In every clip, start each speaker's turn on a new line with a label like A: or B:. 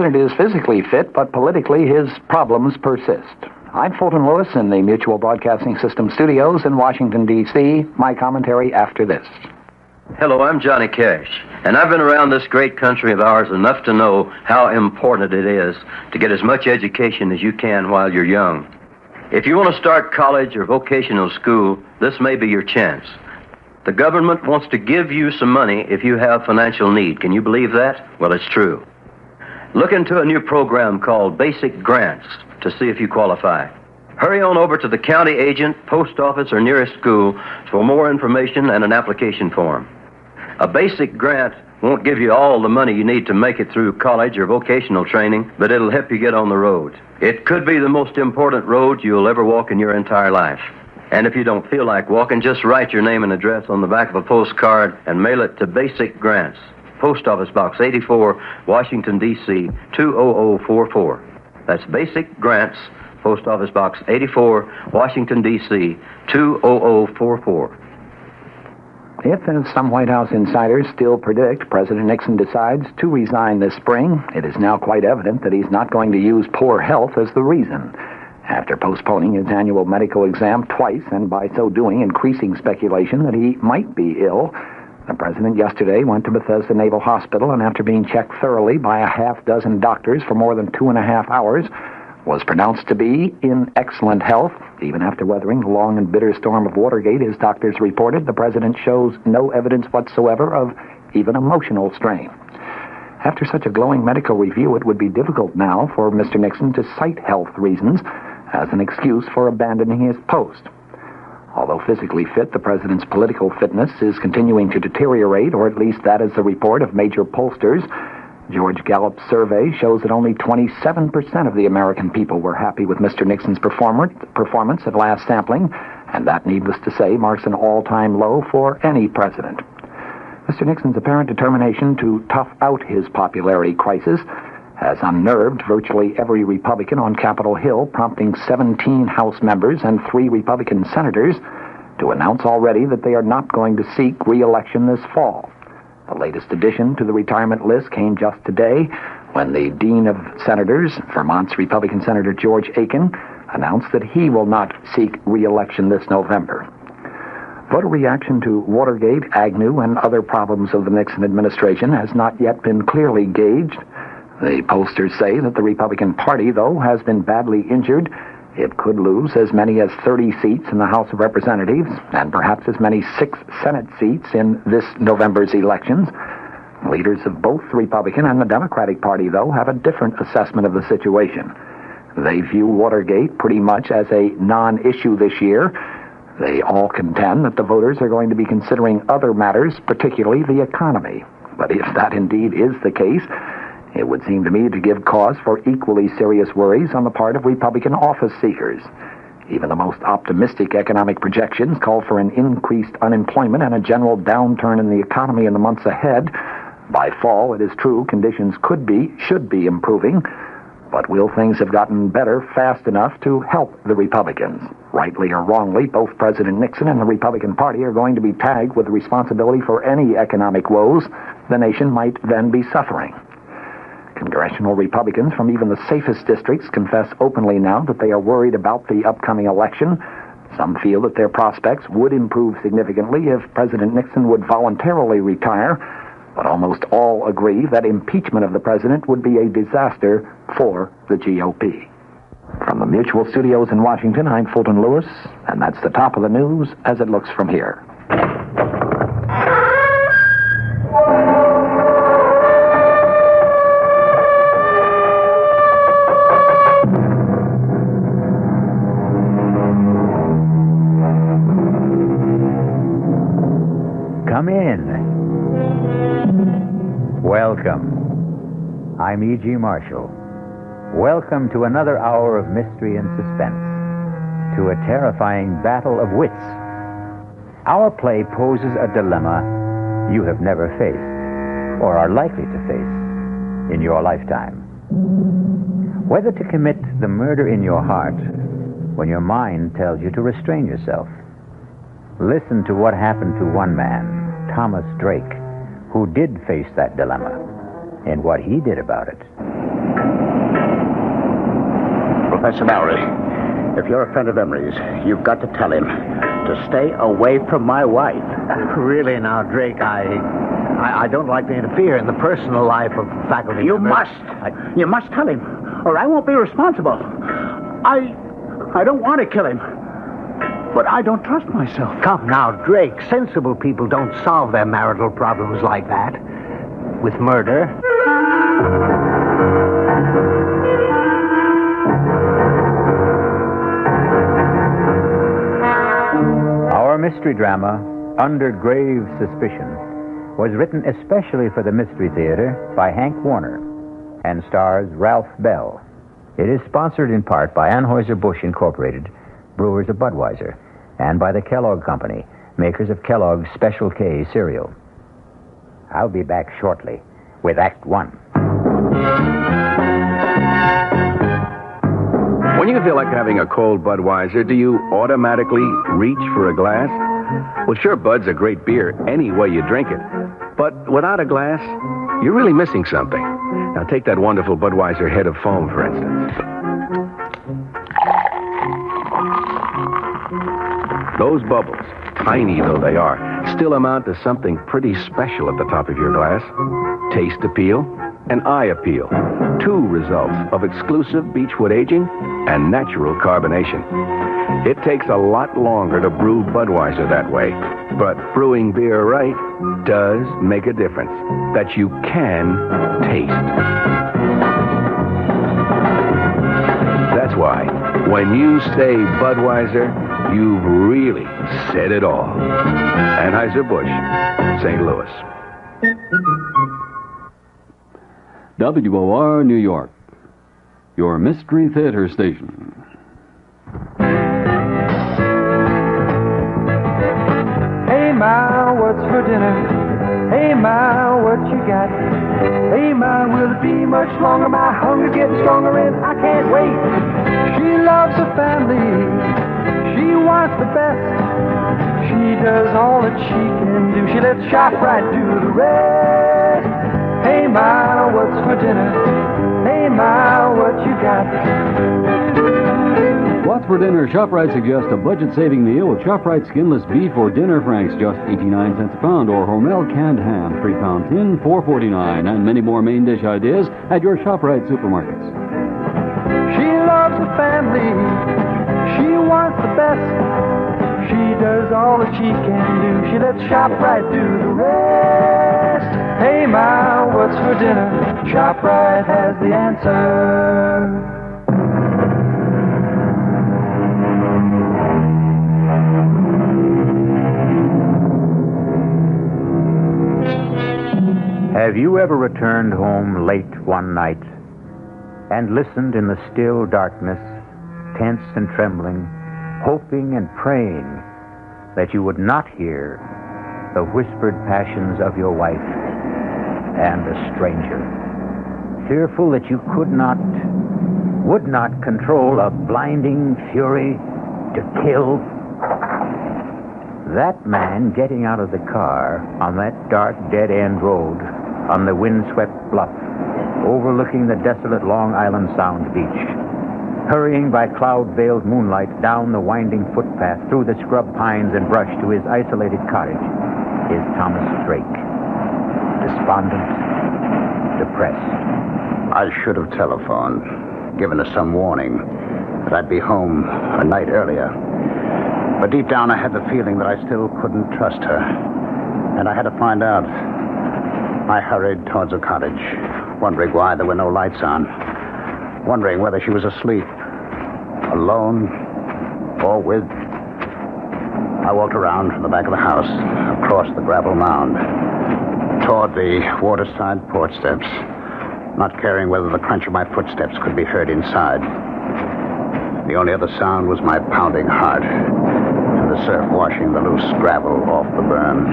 A: president is physically fit, but politically his problems persist. I'm Fulton Lewis in the Mutual Broadcasting System studios in Washington, D.C. My commentary after this.
B: Hello, I'm Johnny Cash, and I've been around this great country of ours enough to know how important it is to get as much education as you can while you're young. If you want to start college or vocational school, this may be your chance. The government wants to give you some money if you have financial need. Can you believe that? Well, it's true. Look into a new program called Basic Grants to see if you qualify. Hurry on over to the county agent, post office, or nearest school for more information and an application form. A basic grant won't give you all the money you need to make it through college or vocational training, but it'll help you get on the road. It could be the most important road you'll ever walk in your entire life. And if you don't feel like walking, just write your name and address on the back of a postcard and mail it to Basic Grants, Post Office Box 84, Washington, D.C., 20044. That's Basic Grants, Post Office Box 84, Washington, D.C., 20044.
A: If, as some White House insiders still predict, President Nixon decides to resign this spring, it is now quite evident that he's not going to use poor health as the reason. After postponing his annual medical exam twice and by so doing increasing speculation that he might be ill, the president yesterday went to Bethesda Naval Hospital and after being checked thoroughly by a half-dozen doctors for more than 2.5 hours, was pronounced to be in excellent health. Even after weathering the long and bitter storm of Watergate, his doctors reported the president shows no evidence whatsoever of even emotional strain. After such a glowing medical review, it would be difficult now for Mr. Nixon to cite health reasons as an excuse for abandoning his post. Although physically fit, the president's political fitness is continuing to deteriorate, or at least that is the report of major pollsters. George Gallup's survey shows that only 27% of the American people were happy with Mr. Nixon's performance at last sampling, and that, needless to say, marks an all-time low for any president. Mr. Nixon's apparent determination to tough out his popularity crisis has unnerved virtually every Republican on Capitol Hill, prompting 17 House members and 3 Republican senators to announce already that they are not going to seek re-election this fall. The latest addition to the retirement list came just today when the Dean of Senators, Vermont's Republican Senator George Aiken, announced that he will not seek re-election this November. Voter reaction to Watergate, Agnew, and other problems of the Nixon administration has not yet been clearly gauged. The pollsters say that the Republican Party, though, has been badly injured. It could lose as many as 30 seats in the House of Representatives and perhaps as many 6 Senate seats in this November's elections. Leaders of both the Republican and the Democratic Party, though, have a different assessment of the situation. They view Watergate pretty much as a non-issue this year. They all contend that the voters are going to be considering other matters, particularly the economy. But if that indeed is the case, it would seem to me to give cause for equally serious worries on the part of Republican office seekers. Even the most optimistic economic projections call for an increased unemployment and a general downturn in the economy in the months ahead. By fall, it is true, conditions should be improving, but will things have gotten better fast enough to help the Republicans? Rightly or wrongly, both President Nixon and the Republican Party are going to be tagged with the responsibility for any economic woes the nation might then be suffering. Congressional Republicans from even the safest districts confess openly now that they are worried about the upcoming election. Some feel that their prospects would improve significantly if President Nixon would voluntarily retire, but almost all agree that impeachment of the president would be a disaster for the GOP. From the Mutual Studios in Washington, I'm Fulton Lewis, and that's the top of the news as it looks from here.
C: Come in. Welcome. I'm E.G. Marshall. Welcome to another hour of mystery and suspense, to a terrifying battle of wits. Our play poses a dilemma you have never faced, or are likely to face, in your lifetime. Whether to commit the murder in your heart when your mind tells you to restrain yourself. Listen to what happened to one man, Thomas Drake, who did face that dilemma, and what he did about it.
D: Professor Mallory, if you're a friend of Emery's, you've got to tell him to stay away from my wife.
E: Really now, Drake, I don't like to interfere in the personal life of faculty
D: You
E: members.
D: must. You must tell him, or I won't be responsible. I don't want to kill him, but I don't trust myself.
E: Come now, Drake. Sensible people don't solve their marital problems like that. With murder.
C: Our mystery drama, Under Grave Suspicion, was written especially for the Mystery Theater by Hank Warner and stars Ralph Bell. It is sponsored in part by Anheuser-Busch Incorporated, brewers of Budweiser, and by the Kellogg Company, makers of Kellogg's Special K cereal. I'll be back shortly with Act One.
F: When you feel like having a cold Budweiser, do you automatically reach for a glass? Well, sure, Bud's a great beer any way you drink it. But without a glass, you're really missing something. Now, take that wonderful Budweiser head of foam, for instance. Those bubbles, tiny though they are, still amount to something pretty special at the top of your glass. Taste appeal and eye appeal. Two results of exclusive beechwood aging and natural carbonation. It takes a lot longer to brew Budweiser that way, but brewing beer right does make a difference that you can taste. That's why, when you say Budweiser, you've really said it all. Anheuser-Busch, St. Louis.
G: WOR New York, your Mystery Theater station.
H: Hey, Ma, what's for dinner? Hey, Ma, what you got? Hey, Ma, will it be much longer? My hunger's getting stronger and I can't wait. She loves her family. She wants the best. She does all that she can do. She lets ShopRite do the rest. Hey, Ma, what's for dinner? Hey, Ma, what you got?
G: What's for dinner? ShopRite suggests a budget-saving meal with ShopRite skinless beef or dinner franks, just 89 cents a pound, or Hormel canned ham, 3-pound tin, $4.49, and many more main dish ideas at your ShopRite supermarkets.
H: She loves the family. She wants the best. She does all that she can do. She lets ShopRite do the rest. Hey, Ma, what's for dinner? ShopRite has the answer.
C: Have you ever returned home late one night and listened in the still darkness, tense and trembling, hoping and praying that you would not hear the whispered passions of your wife and a stranger, fearful that you would not control a blinding fury to kill? That man getting out of the car on that dark dead-end road on the windswept bluff overlooking the desolate Long Island Sound beach, hurrying by cloud-veiled moonlight down the winding footpath through the scrub pines and brush to his isolated cottage, is Thomas Drake. Despondent, depressed.
D: I should have telephoned, given us some warning that I'd be home a night earlier. But deep down I had the feeling that I still couldn't trust her, and I had to find out. I hurried towards the cottage, wondering why there were no lights on, wondering whether she was asleep, alone, or with. I walked around from the back of the house, across the gravel mound, toward the waterside porch steps, not caring whether the crunch of my footsteps could be heard inside. The only other sound was my pounding heart and the surf washing the loose gravel off the berm.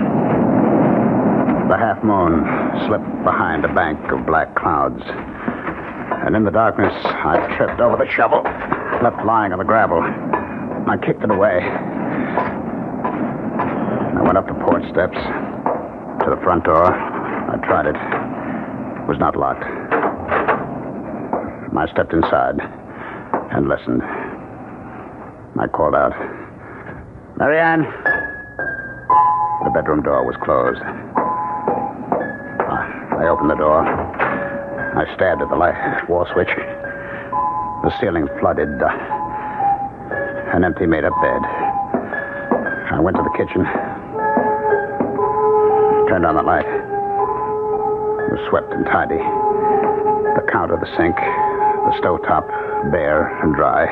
D: The half moon slipped behind a bank of black clouds, and in the darkness I tripped over the shovel, left lying on the gravel. I kicked it away. I went up the porch steps to the front door. I tried it. It was not locked. I stepped inside. and listened. I called out, "Marianne!" The bedroom door was closed. I opened the door. I stabbed at the light wall switch. The ceiling flooded. An empty made-up bed. I went to the kitchen. Turned on the light. It was swept and tidy. The counter, the sink, the stovetop, bare and dry.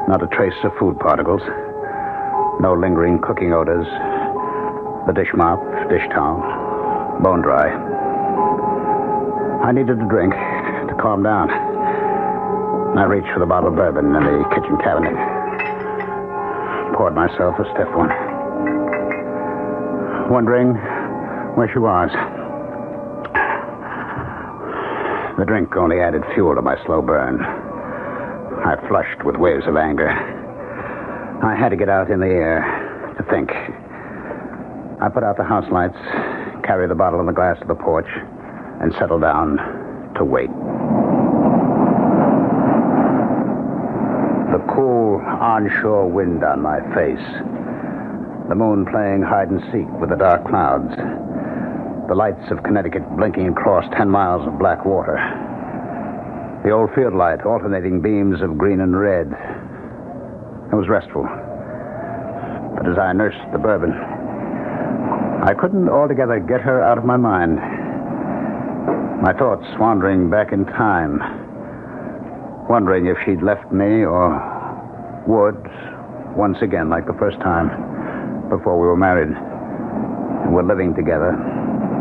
D: Not a trace of food particles. No lingering cooking odors. The dish mop, dish towel, bone dry. I needed a drink to calm down. I reached for the bottle of bourbon in the kitchen cabinet. Poured myself a stiff one. Wondering where she was. The drink only added fuel to my slow burn. I flushed with waves of anger. I had to get out in the air to think. I put out the house lights, carried the bottle and the glass to the porch, and settled down to wait. The cool onshore wind on my face. The moon playing hide and seek with the dark clouds. The lights of Connecticut blinking across 10 miles of black water. The old field light alternating beams of green and red. It was restful. But as I nursed the bourbon, I couldn't altogether get her out of my mind. My thoughts wandering back in time, wondering if she'd left me or would, once again like the first time, before we were married. And we're living together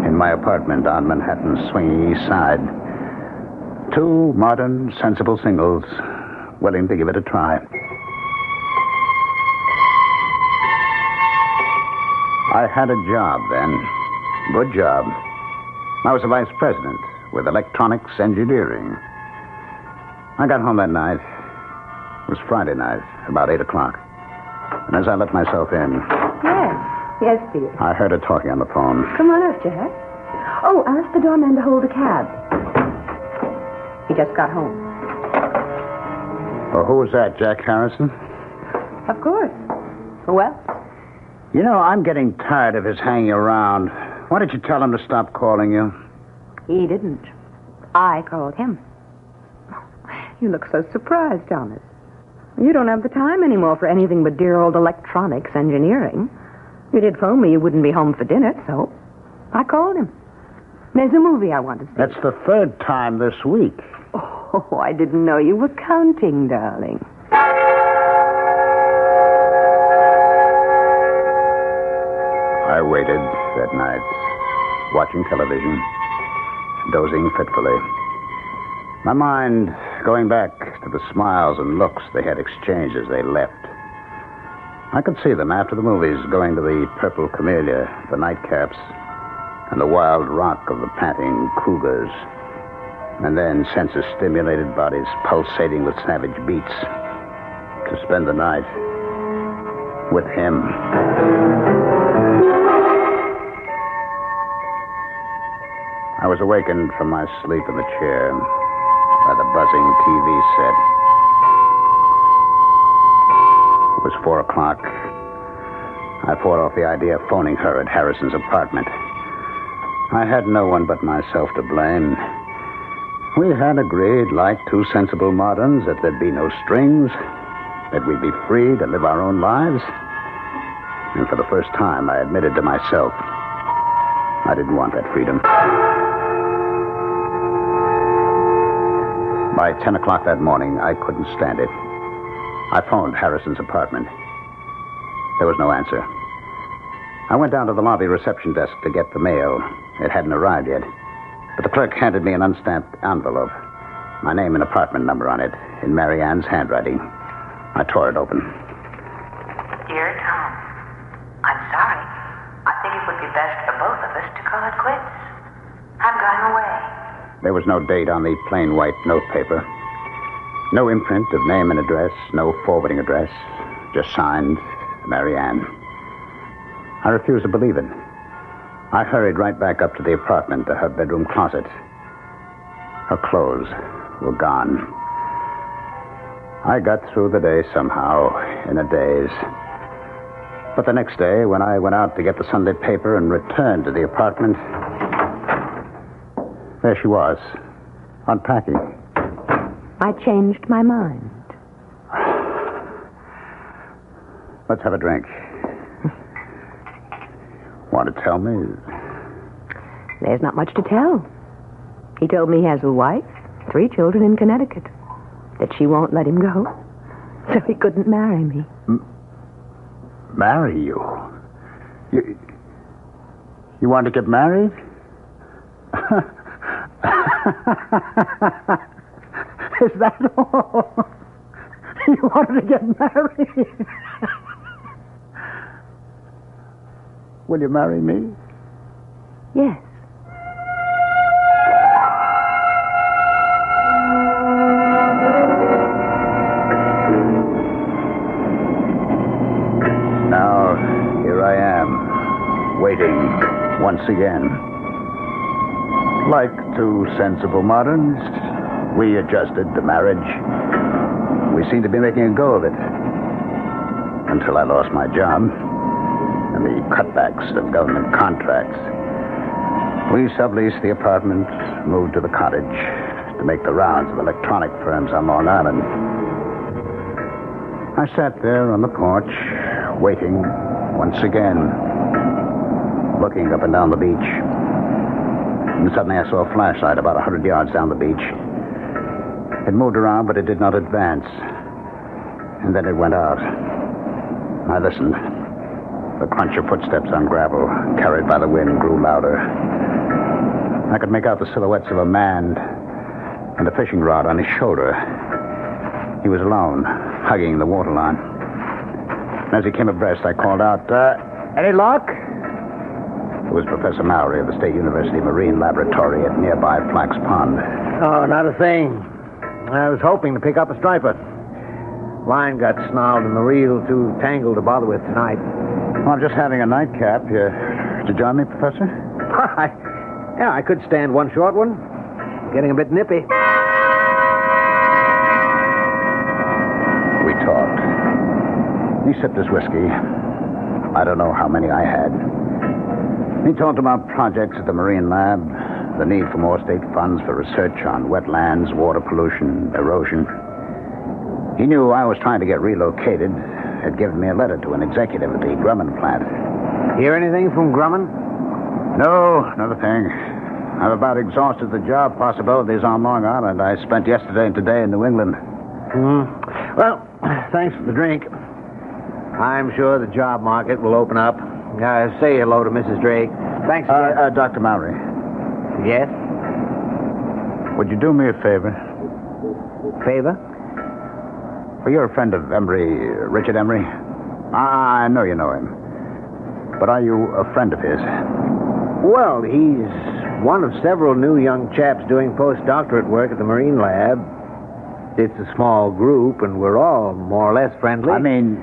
D: in my apartment on Manhattan's swinging east side. Two modern, sensible singles willing to give it a try. I had a job then. Good job. I was a vice president with electronics engineering. I got home that night. It was Friday night, about 8 o'clock. And as I let myself in...
I: Yes, dear.
D: I heard her talking on the phone.
I: Come on up, Jack. Oh, ask the doorman to hold a cab. He just got home.
D: Oh, who was that, Jack Harrison?
I: Of course. Who else?
D: You know, I'm getting tired of his hanging around. Why did you tell him to stop calling you?
I: He didn't. I called him. You look so surprised, Thomas. You don't have the time anymore for anything but dear old electronics engineering. You did phone me you wouldn't be home for dinner, so I called him. There's a movie I want to see.
D: That's the third time this week.
I: Oh, I didn't know you were counting, darling.
D: I waited that night, watching television, dozing fitfully. My mind going back to the smiles and looks they had exchanged as they left. I could see them after the movies going to the Purple Camellia, the nightcaps, and the wild rock of the panting cougars. And then senses-stimulated bodies pulsating with savage beats to spend the night with him. I was awakened from my sleep in the chair by the buzzing TV set. It was 4 o'clock. I fought off the idea of phoning her at Harrison's apartment. I had no one but myself to blame. We had agreed, like two sensible moderns, that there'd be no strings, that we'd be free to live our own lives. And for the first time, I admitted to myself I didn't want that freedom. By 10 o'clock that morning, I couldn't stand it. I phoned Harrison's apartment. There was no answer. I went down to the lobby reception desk to get the mail. It hadn't arrived yet. But the clerk handed me an unstamped envelope. My name and apartment number on it, in Mary Ann's handwriting. I tore it open.
J: Dear Tom, I'm sorry. I think it would be best for both of us to call it quits. I'm going away.
D: There was no date on the plain white notepaper. No imprint of name and address, no forwarding address. Just signed, Mary Ann. I refused to believe it. I hurried right back up to the apartment, to her bedroom closet. Her clothes were gone. I got through the day somehow, in a daze. But the next day, when I went out to get the Sunday paper and returned to the apartment, there she was, unpacking.
I: I changed my mind.
D: Let's have a drink. Want to tell me?
I: There's not much to tell. He told me he has a wife, 3 children in Connecticut, that she won't let him go, so he couldn't marry me.
D: Marry you? You want to get married? Is that all? You wanted to get married? Will you marry me?
I: Yes.
D: Now, here I am, waiting once again. Like 2 sensible moderns, we adjusted to marriage. We seemed to be making a go of it. Until I lost my job and the cutbacks of government contracts. We subleased the apartment, moved to the cottage to make the rounds of electronic firms on Long Island. I sat there on the porch, waiting once again, looking up and down the beach. And suddenly I saw a flashlight about 100 yards down the beach. It moved around, but it did not advance. And then it went out. I listened. The crunch of footsteps on gravel, carried by the wind, grew louder. I could make out the silhouettes of a man and a fishing rod on his shoulder. He was alone, hugging the waterline. As he came abreast, I called out, any luck? It was Professor Mowry of the State University Marine Laboratory at nearby Flax Pond.
E: Oh, not a thing. I was hoping to pick up a striper. Line got snarled and the reel too tangled to bother with tonight.
D: Well, I'm just having a nightcap. To join me, Professor?
E: Yeah, I could stand one short one. Getting a bit nippy.
D: We talked. He sipped his whiskey. I don't know how many I had. He talked about projects at the Marine Lab, the need for more state funds for research on wetlands, water pollution, erosion. He knew I was trying to get relocated, had given me a letter to an executive at the Grumman plant.
E: Hear anything from Grumman?
D: No, not a thing. I've about exhausted the job possibilities on Long Island. I spent yesterday and today in New England.
E: Well, thanks for the drink. I'm sure the job market will open up. Say hello to Mrs. Drake. Thanks again.
D: Dr. Mowry.
E: Yes?
D: Would you do me a favor?
E: Favor?
D: Well, you're a friend of Richard Emery. I know you know him. But are you a friend of his?
E: Well, he's one of several new young chaps doing postdoctorate work at the Marine Lab. It's a small group, and we're all more or less friendly.
D: I mean,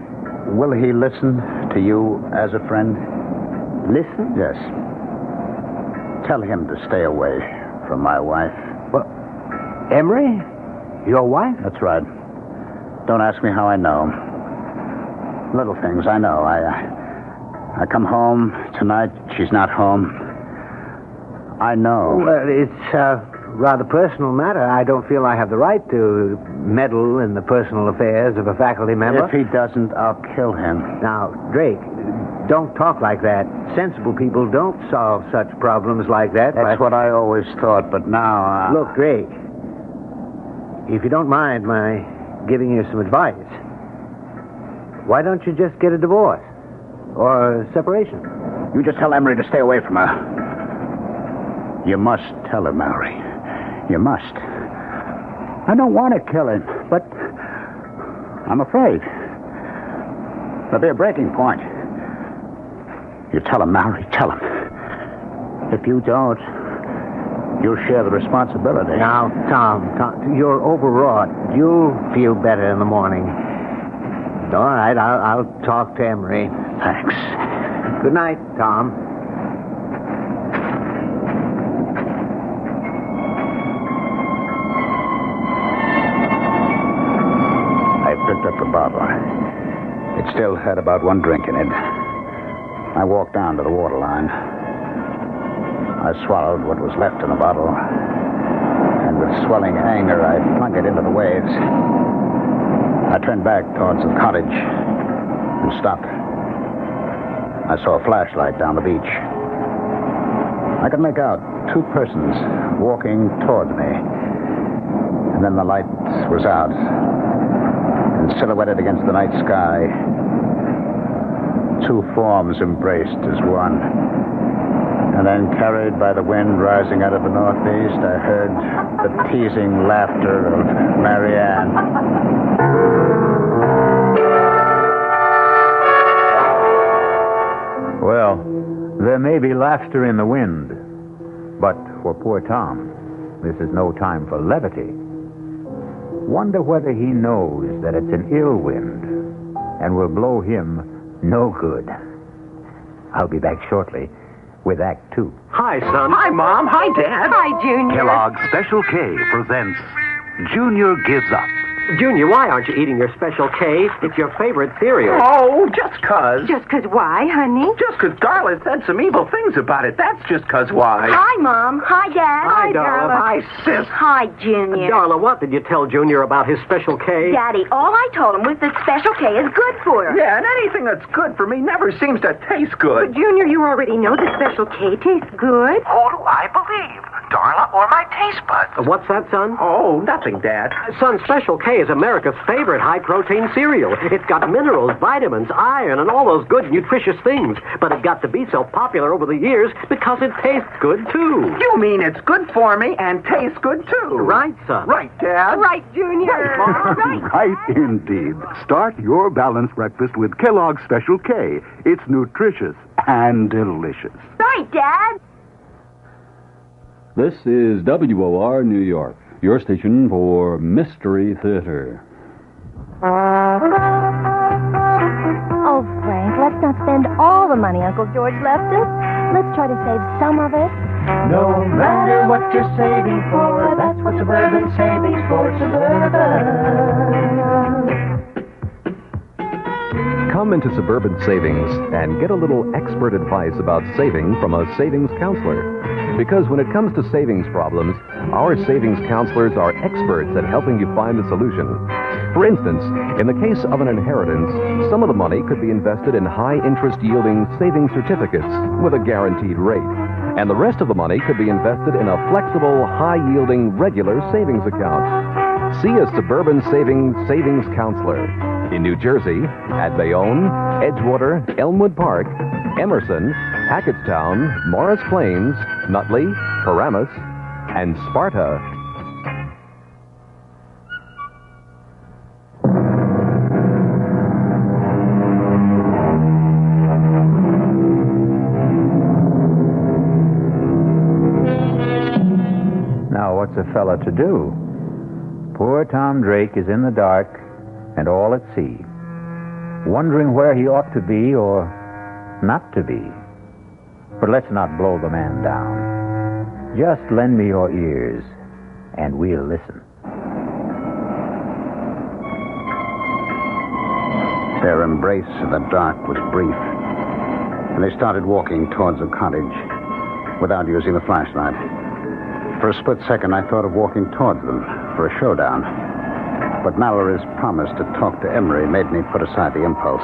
D: will he listen to you as a friend?
E: Listen?
D: Yes. Tell him to stay away from my wife.
E: What? Emery? Your wife?
D: That's right. Don't ask me how I know. Little things, I know. I come home tonight. She's not home. I know.
E: Well, it's a rather personal matter. I don't feel I have the right to meddle in the personal affairs of a faculty member.
D: If he doesn't, I'll kill him.
E: Now, Drake, don't talk like that. Sensible people don't solve such problems like that.
D: That's what I always thought, but now...
E: Look, Drake, if you don't mind my giving you some advice, why don't you just get a divorce? Or a separation?
D: You just tell Emery to stay away from her. You must tell her, Mowry. You must. I don't want to kill him, but I'm afraid. There'll be a breaking point. You tell him, Mowry, tell him. If you don't, you'll share the responsibility.
E: Now, Tom, you're overwrought. You'll feel better in the morning. All right, I'll talk to Emery.
D: Thanks.
E: Good night, Tom.
D: still had about one drink in it. I walked down to the waterline. I swallowed what was left in the bottle, and with swelling anger, I flung it into the waves. I turned back towards the cottage and stopped. I saw a flashlight down the beach. I could make out two persons walking towards me. And then the light was out, and silhouetted against the night sky, two forms embraced as one. And then, carried by the wind rising out of the northeast, I heard the teasing laughter of Marianne.
C: Well, there may be laughter in the wind, but for poor Tom, this is no time for levity. Wonder whether he knows that it's an ill wind and will blow him no good. I'll be back shortly with Act 2.
F: Hi, son.
K: Hi, Mom. Hi, Dad.
I: Hi, Junior.
L: Kellogg's Special K presents Junior Gives Up.
K: Junior, why aren't you eating your Special K? It's your favorite cereal.
L: Oh, just 'cause.
I: Just 'cause why, honey?
L: Just 'cause Darla said some evil things about it. That's just 'cause why.
I: Hi, Mom. Hi, Dad.
K: Hi, Darla.
L: Hi, sis.
I: Hi, Junior.
K: Darla, what did you tell Junior about his Special K?
I: Daddy, all I told him was that Special K is good for her.
L: Yeah, and anything that's good for me never seems to taste
I: But,
L: good.
I: Junior, you already know that Special K tastes good.
L: Who do I believe? Darla or my taste buds?
K: What's that, son?
L: Oh, nothing, Dad.
K: Son, Special K is America's favorite high-protein cereal. It's got minerals, vitamins, iron, and all those good, nutritious things. But it got to be so popular over the years because it tastes good, too.
L: You mean it's good for me and tastes good, too?
K: Right, son.
L: Right, Dad.
I: Right, Junior. Right.
M: Right indeed. Start your balanced breakfast with Kellogg's Special K. It's nutritious and delicious.
I: Right, Dad.
G: This is WOR New York, your station for Mystery Theater.
N: Oh, Frank, let's not spend all the money Uncle George left us. Let's try to save some of it.
H: No matter what you're saving for, that's what Suburban Savings for Suburban.
O: Come into Suburban Savings and get a little expert advice about saving from a savings counselor. Because when it comes to savings problems, our savings counselors are experts at helping you find a solution. For instance, in the case of an inheritance, some of the money could be invested in high-interest yielding savings certificates with a guaranteed rate. And the rest of the money could be invested in a flexible, high-yielding regular savings account. See a Suburban Savings counselor in New Jersey, at Bayonne, Edgewater, Elmwood Park, Emerson, Hackettstown, Morris Plains, Nutley, Paramus, and Sparta.
C: Now, what's a fella to do? Poor Tom Drake is in the dark and all at sea, wondering where he ought to be or not to be. But let's not blow the man down. Just lend me your ears, and we'll listen.
D: Their embrace in the dark was brief, and they started walking towards the cottage without using the flashlight. For a split second, I thought of walking towards them for a showdown. But Mallory's promise to talk to Emery made me put aside the impulse.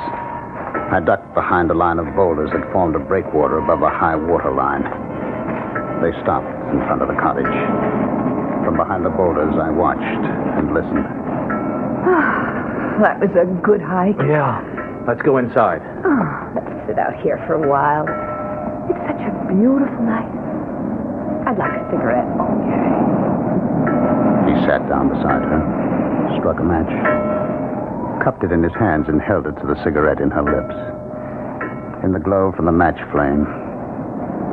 D: I ducked behind a line of boulders that formed a breakwater above a high water line. They stopped in front of the cottage. From behind the boulders, I watched and listened.
I: That was a good hike.
F: Yeah. Let's go inside.
I: Oh, let's sit out here for a while. It's such a beautiful night. I'd like a cigarette.
D: He sat down beside her, struck a match, cupped it in his hands and held it to the cigarette in her lips. In the glow from the match flame,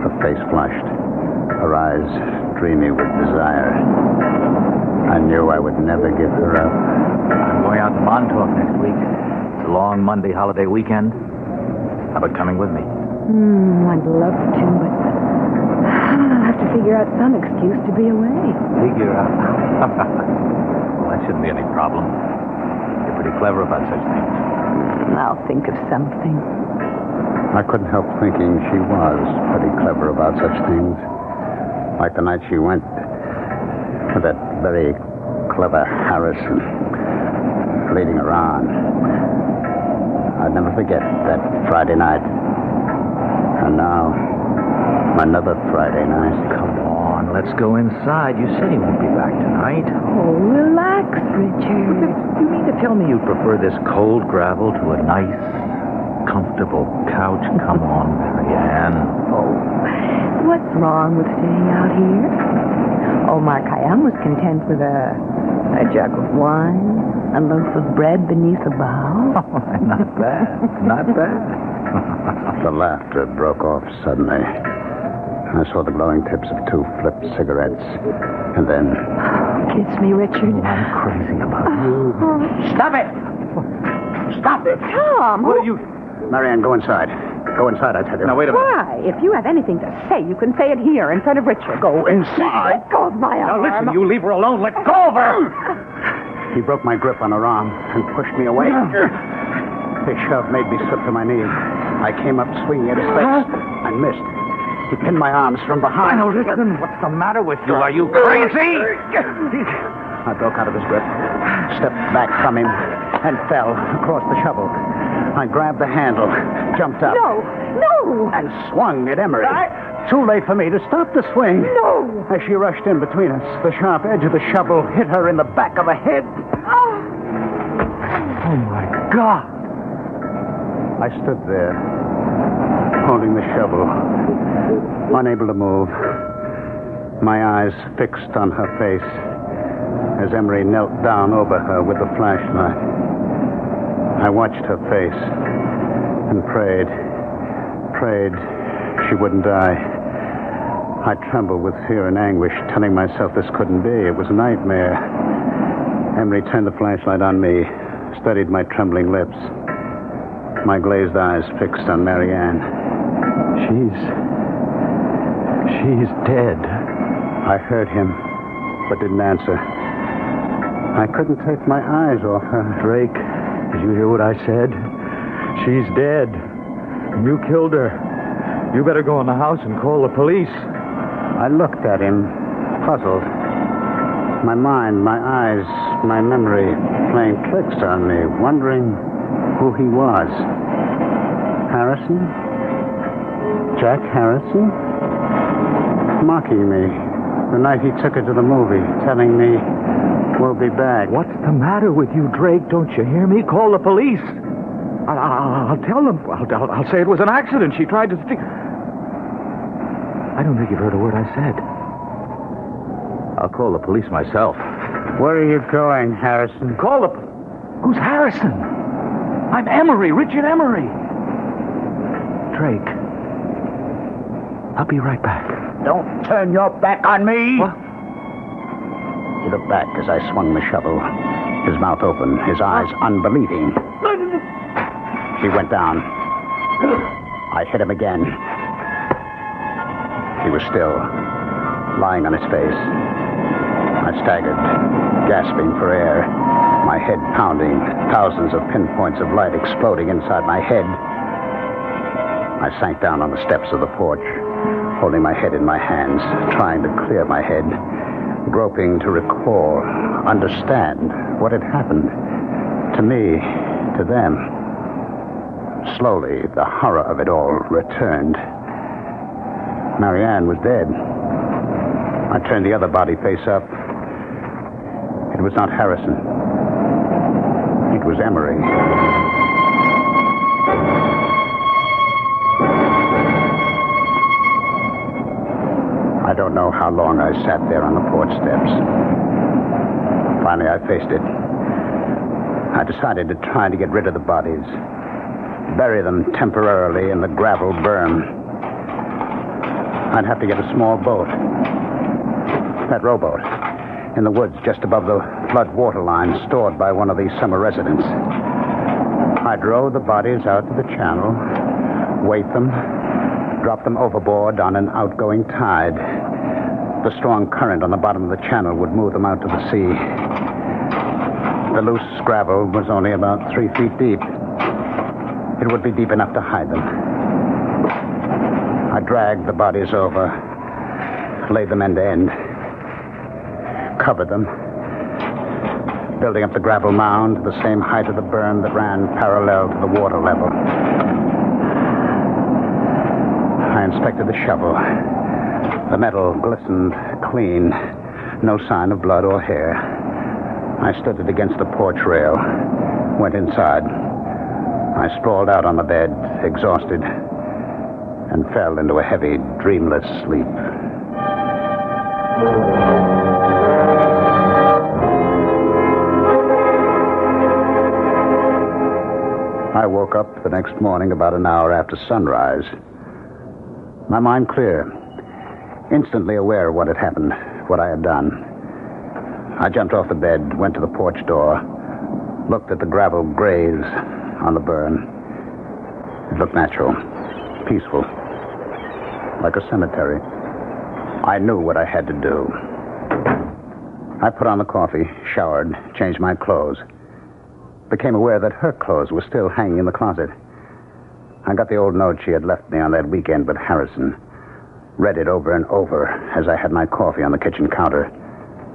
D: her face flushed, her eyes dreamy with desire. I knew I would never give her up.
P: I'm going out to Montauk next week. It's a long Monday holiday weekend. How about coming with me?
I: I'd love to, but I'll have to figure out some excuse to be away.
P: Figure out? Well, that shouldn't be any problem. You're pretty clever about such things.
I: I'll think of something.
D: I couldn't help thinking she was pretty clever about such things. Like the night she went with that very clever Harrison leading her on. I'd never forget that Friday night. And now, another Friday night.
P: Come on, let's go inside. You said he won't be back tonight.
I: Oh, relax, Richard.
P: You mean to tell me you prefer this cold gravel to a nice, comfortable couch? Come on, Marianne.
I: Oh, what's wrong with staying out here? Oh, Mark Hyam was content with a jug of wine, a loaf of bread beneath a bough.
P: Oh, not bad. Not bad.
D: The laughter broke off suddenly. I saw the glowing tips of 2 flipped cigarettes. And then...
I: Kiss me, Richard.
P: Oh, I'm crazy about you.
D: Stop it! Stop it!
I: Tom!
D: What are you... Marianne, go inside. Go inside, I tell you.
P: Now, wait a minute.
I: Why? If you have anything to say, you can say it here in front of Richard.
D: Go inside.
I: Let go of my arm.
P: Now, listen, you leave her alone. Let go of her!
D: He broke my grip on her arm and pushed me away. His shove made me slip to my knees. I came up swinging at his face and missed. He pinned my arms from behind.
P: Now, listen, what's the matter with you? Are you crazy?
D: I broke out of his grip, stepped back from him, and fell across the shovel. I grabbed the handle, jumped up.
I: No!
D: And swung at Emery. Too late for me to stop the swing.
I: No!
D: As she rushed in between us, the sharp edge of the shovel hit her in the back of the head.
P: Oh, my God.
D: I stood there, holding the shovel, unable to move, my eyes fixed on her face as Emery knelt down over her with the flashlight. I watched her face and prayed she wouldn't die. I trembled with fear and anguish, telling myself this couldn't be. It was a nightmare. Emery turned the flashlight on me, studied my trembling lips, my glazed eyes fixed on Marianne.
P: She's dead.
D: I heard him, but didn't answer. I couldn't take my eyes off her.
P: Drake, did you hear what I said? She's dead. You killed her. You better go in the house and call the police.
D: I looked at him, puzzled. My mind, my eyes, my memory playing tricks on me, wondering who he was. Harrison? Jack Harrison? Mocking me. The night he took her to the movie, telling me, we'll be back.
P: What's the matter with you, Drake? Don't you hear me? Call the police. I'll tell them. I'll say it was an accident. She tried to think. I don't think you've heard a word I said. I'll call the police myself.
D: Where are you going, Harrison?
P: Call the... Who's Harrison? I'm Emery, Richard Emery. Drake. I'll be right back.
D: Don't turn your back on me.
P: What?
D: He looked back as I swung the shovel, his mouth open, his eyes unbelieving. He went down. I hit him again. He was still, lying on his face. I staggered, gasping for air, my head pounding, thousands of pinpoints of light exploding inside my head. I sank down on the steps of the porch, holding my head in my hands, trying to clear my head, groping to recall, understand what had happened to me, to them. Slowly, the horror of it all returned. Marianne was dead. I turned the other body face up. It was not Harrison. It was Emery. I don't know how long I sat there on the porch steps. Finally, I faced it. I decided to try to get rid of the bodies. Bury them temporarily in the gravel berm. I'd have to get a small boat. That rowboat. In the woods just above the flood water line stored by one of these summer residents. I'd row the bodies out to the channel, weight them, drop them overboard on an outgoing tide. The strong current on the bottom of the channel would move them out to the sea. The loose gravel was only about 3 feet deep. it would be deep enough to hide them. I dragged the bodies over, laid them end to end, covered them, building up the gravel mound to the same height of the berm that ran parallel to the water level. I inspected the shovel. The metal glistened clean, no sign of blood or hair. I stood it against the porch rail, went inside. I sprawled out on the bed, exhausted, and fell into a heavy, dreamless sleep. I woke up the next morning about an hour after sunrise. My mind clear, instantly aware of what had happened, what I had done. I jumped off the bed, went to the porch door, looked at the gravel graves on the burn. It looked natural, peaceful, like a cemetery. I knew what I had to do. I put on the coffee, showered, changed my clothes. Became aware that her clothes were still hanging in the closet. I got the old note she had left me on that weekend with Harrison. Read it over and over as I had my coffee on the kitchen counter.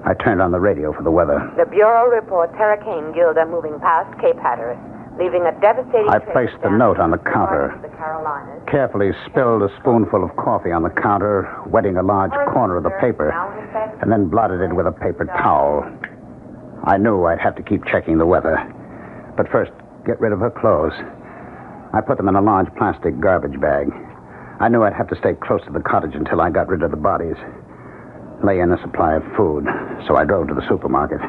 D: I turned on the radio for the weather.
J: The Bureau reports Hurricane Gilda moving past Cape Hatteras, leaving a devastating...
D: I placed the note on the counter,
J: the Carolinas.
D: Carefully spilled a spoonful of coffee on the counter, wetting a large corner of the paper, and then blotted it with a paper towel. I knew I'd have to keep checking the weather. But first, get rid of her clothes. I put them in a large plastic garbage bag. I knew I'd have to stay close to the cottage until I got rid of the bodies. Lay in a supply of food, so I drove to the supermarket.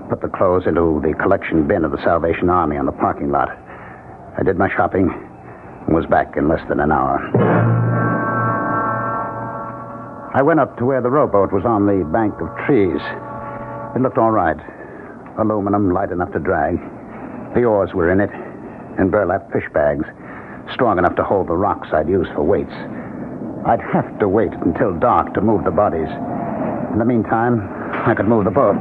D: Put the clothes into the collection bin of the Salvation Army on the parking lot. I did my shopping and was back in less than an hour. I went up to where the rowboat was on the bank of trees. It looked all right. Aluminum, light enough to drag. The oars were in it, in burlap fish bags, strong enough to hold the rocks I'd use for weights. I'd have to wait until dark to move the bodies. In the meantime, I could move the boat.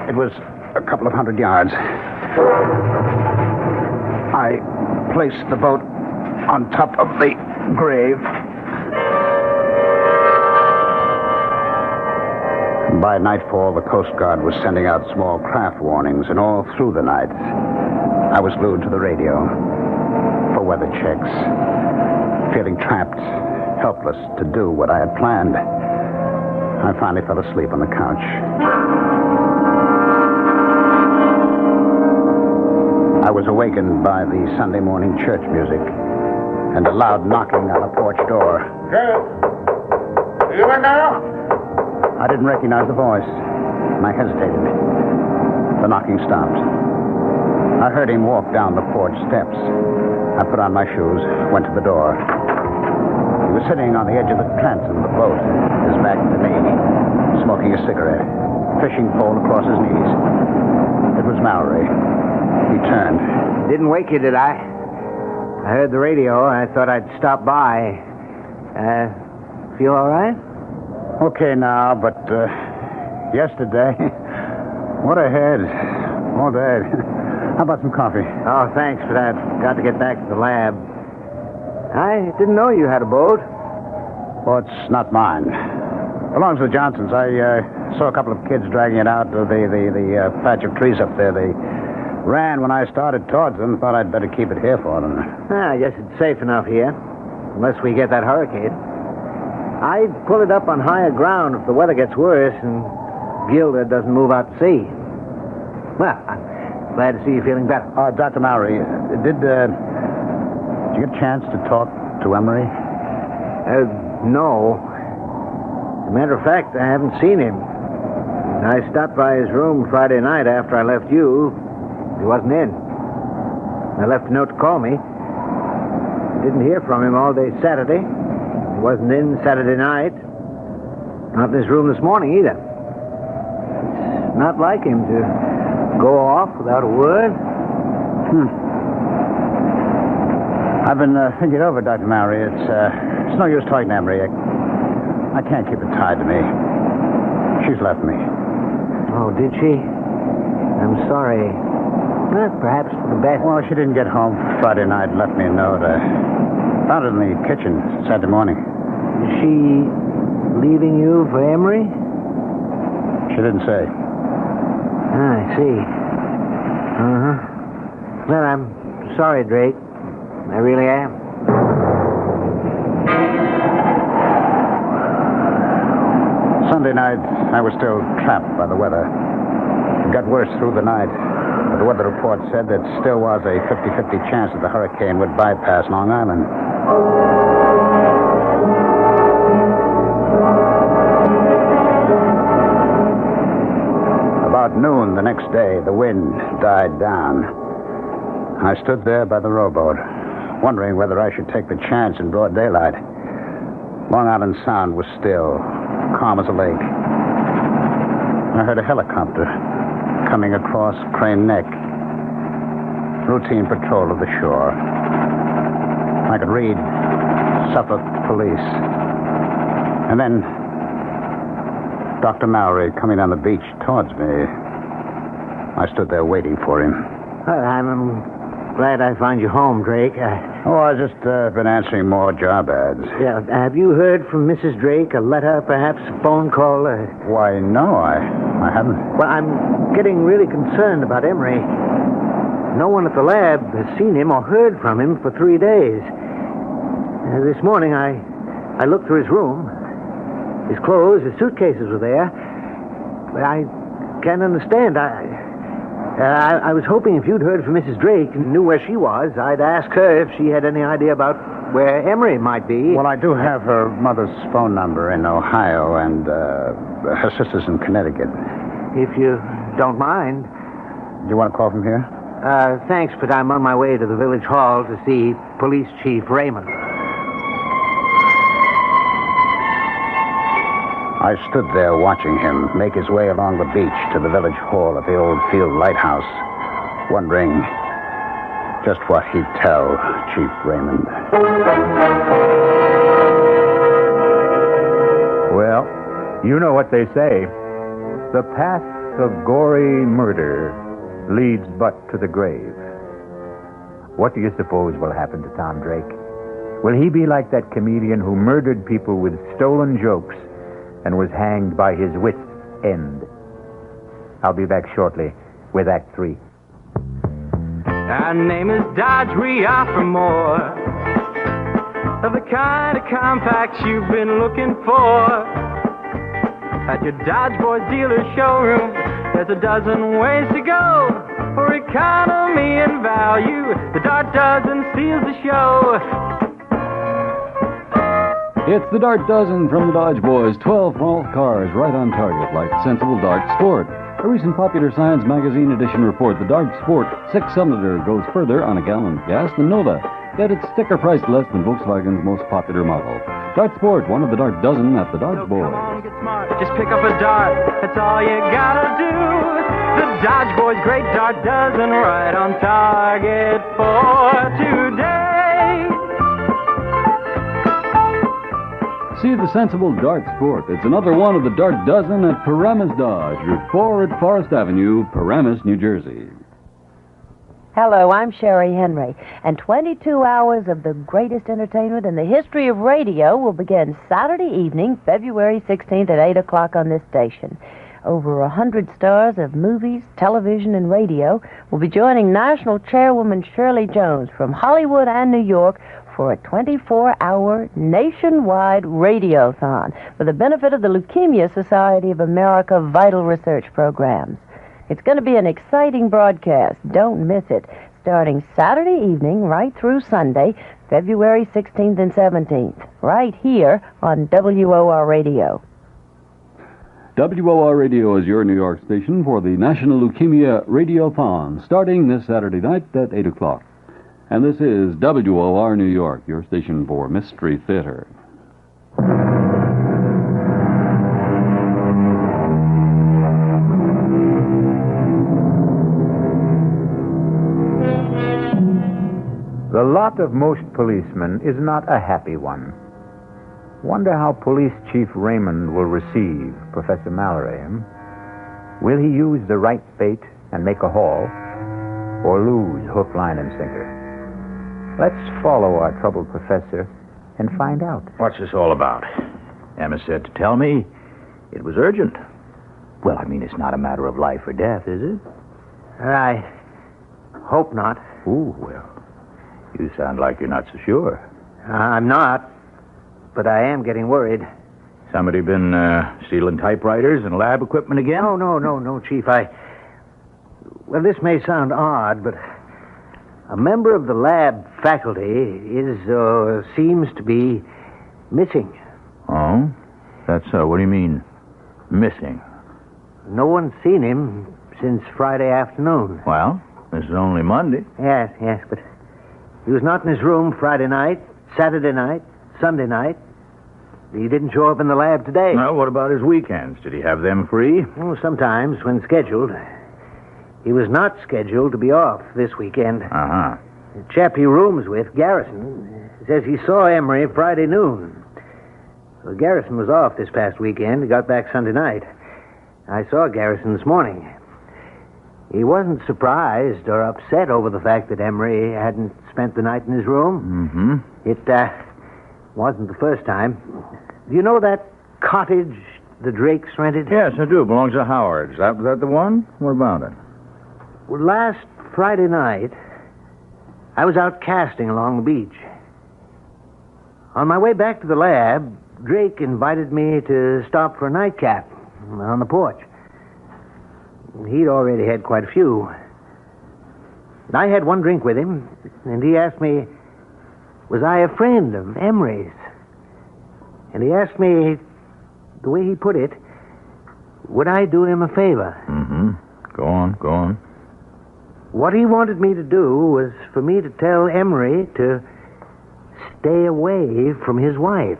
D: It was a couple of 100 yards. I placed the boat on top of the grave. By nightfall, the Coast Guard was sending out small craft warnings, and all through the night, I was glued to the radio for weather checks, feeling trapped, helpless to do what I had planned. I finally fell asleep on the couch. I was awakened by the Sunday morning church music and a loud knocking on the porch door.
Q: Sheriff, you in there?
D: I didn't recognize the voice, and I hesitated. The knocking stopped. I heard him walk down the porch steps. I put on my shoes, went to the door. He was sitting on the edge of the transom of the boat, his back to me, smoking a cigarette, fishing pole across his knees. It was Mallory. He turned.
E: Didn't wake you, did I? I heard the radio. I thought I'd stop by. Feel all right?
D: Okay now, but yesterday, what a head. All day. How about some coffee?
E: Oh, thanks for that. Got to get back to the lab. I didn't know you had a boat.
D: Well, it's not mine. Belongs to the Johnsons. I saw a couple of kids dragging it out of the patch of trees up there. They ran when I started towards them. Thought I'd better keep it here for them.
E: I guess it's safe enough here, unless we get that hurricane. I'd pull it up on higher ground if the weather gets worse and Gilda doesn't move out to sea. Well, I'm glad to see you feeling better.
D: Dr. Mallory, did you get a chance to talk to Emery?
E: No. As a matter of fact, I haven't seen him. I stopped by his room Friday night after I left you. He wasn't in. I left a note to call me. Didn't hear from him all day Saturday. He wasn't in Saturday night. Not in his room this morning either. It's not like him to go off without a word.
D: I've been thinking over, Dr. Mallory. It's no use talking to Emery. I can't keep it tied to me. She's left me.
E: Oh, did she? I'm sorry. Perhaps the best.
D: Well, she didn't get home Friday night. Left me a note. I found it in the kitchen Saturday morning.
E: Is she leaving you for Emory?
D: She didn't say.
E: I see. Uh-huh. Well, I'm sorry, Drake. I really am.
D: Sunday night, I was still trapped by the weather. It got worse through the night. But the weather report said there still was a 50-50 chance that the hurricane would bypass Long Island. About noon the next day, the wind died down. I stood there by the rowboat, wondering whether I should take the chance in broad daylight. Long Island Sound was still, calm as a lake. I heard a helicopter coming across Crane Neck. Routine patrol of the shore. I could read Suffolk Police. And then Dr. Mallory coming down the beach towards me. I stood there waiting for him.
E: Well, I'm glad I found you home, Drake.
D: I've just been answering more job ads.
E: Yeah, have you heard from Mrs. Drake? A letter, perhaps a phone call?
D: Why, no, I haven't.
E: Well, I'm getting really concerned about Emory. No one at the lab has seen him or heard from him for 3 days. This morning, I looked through his room. His clothes, his suitcases were there. But I can't understand. I was hoping if you'd heard from Mrs. Drake and knew where she was, I'd ask her if she had any idea about where Emory might be.
D: Well, I do have her mother's phone number in Ohio and her sister's in Connecticut.
E: If you don't mind.
D: Do you want to call from here?
E: Thanks, but I'm on my way to the village hall to see Police Chief Raymond.
D: I stood there watching him make his way along the beach to the village hall at the old field lighthouse, wondering just what he'd tell Chief Raymond.
C: Well, you know what they say. The path of gory murder leads but to the grave. What do you suppose will happen to Tom Drake? Will he be like that comedian who murdered people with stolen jokes and was hanged by his wit's end? I'll be back shortly with Act 3.
H: Our name is Dodge, we offer more of the kind of compacts you've been looking for. At your Dodge Boys dealer showroom, there's a dozen ways to go. For economy and value, the Dart Dozen steals the show.
G: It's the Dart Dozen from the Dodge Boys. 12 small cars right on target, like sensible Dart Sport. A recent Popular Science magazine edition report, the Dart Sport 6-cylinder goes further on a gallon of gas than Nova, yet it's sticker priced less than Volkswagen's most popular model. Dart Sport, one of the Dart Dozen at the Dodge Boys.
H: Come on, get smart. Just pick up a dart. That's all you gotta do. The Dodge Boys Great Dart Dozen, right on target for today.
G: See the sensible Dart Sport. It's another one of the Dart Dozen at Paramus Dodge, Route 4 at Forest Avenue, Paramus, New Jersey.
R: Hello, I'm Sherry Henry, and 22 hours of the greatest entertainment in the history of radio will begin Saturday evening, February 16th at 8 o'clock on this station. Over 100 stars of movies, television, and radio will be joining National Chairwoman Shirley Jones from Hollywood and New York for a 24-hour nationwide radiothon for the benefit of the Leukemia Society of America Vital Research Programs. It's going to be an exciting broadcast. Don't miss it. Starting Saturday evening right through Sunday, February 16th and 17th, right here on WOR Radio.
G: WOR Radio is your New York station for the National Leukemia Radiothon, starting this Saturday night at 8 o'clock. And this is WOR New York, your station for Mystery Theater.
C: The lot of most policemen is not a happy one. Wonder how Police Chief Raymond will receive Professor Mallory. Will he use the right bait and make a haul? or lose hook, line, and sinker. Let's follow our troubled professor and find out.
P: What's this all about? Emma said to tell me it was urgent.
C: Well, I mean, it's not a matter of life or death, is it?
E: I hope not.
C: Ooh, well, you sound like you're not so sure.
E: I'm not, but I am getting worried.
P: Somebody been stealing typewriters and lab equipment again?
E: No, Chief. Well, this may sound odd, but a member of the lab faculty seems to be missing.
P: Oh? That's so. What do you mean, missing?
E: No one's seen him since Friday afternoon.
P: Well, this is only Monday.
E: Yes, but he was not in his room Friday night, Saturday night, Sunday night. He didn't show up in the lab today.
P: Well, what about his weekends? Did he have them free?
E: Oh, sometimes, when scheduled. He was not scheduled to be off this weekend.
P: Uh-huh.
E: The chap he rooms with, Garrison, says he saw Emery Friday noon. Well, Garrison was off this past weekend. He got back Sunday night. I saw Garrison this morning. He wasn't surprised or upset over the fact that Emery hadn't spent the night in his room.
P: Mm-hmm.
E: It wasn't the first time. Do you know that cottage the Drakes rented?
P: Yes, I do. It belongs to Howard. Is that the one? What about it?
E: Well, last Friday night, I was out casting along the beach. On my way back to the lab, Drake invited me to stop for a nightcap on the porch. He'd already had quite a few. I had one drink with him, and he asked me, was I a friend of Emery's? And he asked me, the way he put it, would I do him a favor?
P: Mm-hmm. Go on.
E: What he wanted me to do was for me to tell Emery to stay away from his wife.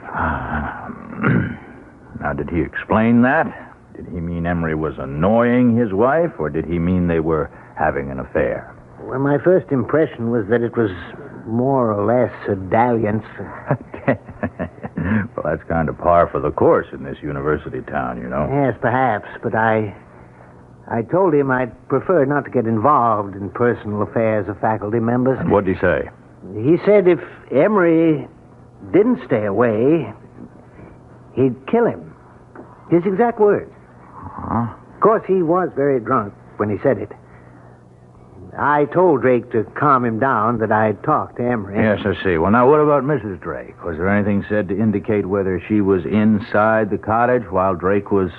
P: Now, did he explain that? Did he mean Emery was annoying his wife, or did he mean they were having an affair?
E: Well, my first impression was that it was more or less a dalliance.
P: Well, that's kind of par for the course in this university town, you know.
E: Yes, perhaps, but I told him I'd prefer not to get involved in personal affairs of faculty members.
P: And what'd he say?
E: He said if Emery didn't stay away, he'd kill him. His exact words.
P: Uh-huh.
E: Of course, he was very drunk when he said it. I told Drake to calm him down that I'd talked to Emery.
P: Yes, I see. Well, now, what about Mrs. Drake? Was there anything said to indicate whether she was inside the cottage while Drake was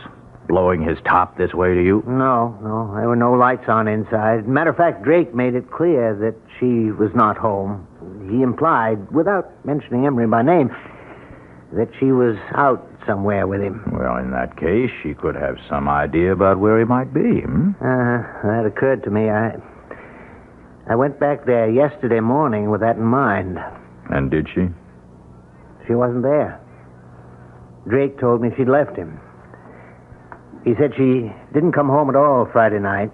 P: blowing his top this way to you?
E: No. There were no lights on inside. Matter of fact, Drake made it clear that she was not home. He implied, without mentioning Emery by name, that she was out somewhere with him.
P: Well, in that case, she could have some idea about where he might be,
E: That occurred to me. I went back there yesterday morning with that in mind.
P: And did she?
E: She wasn't there. Drake told me she'd left him. He said she didn't come home at all Friday night.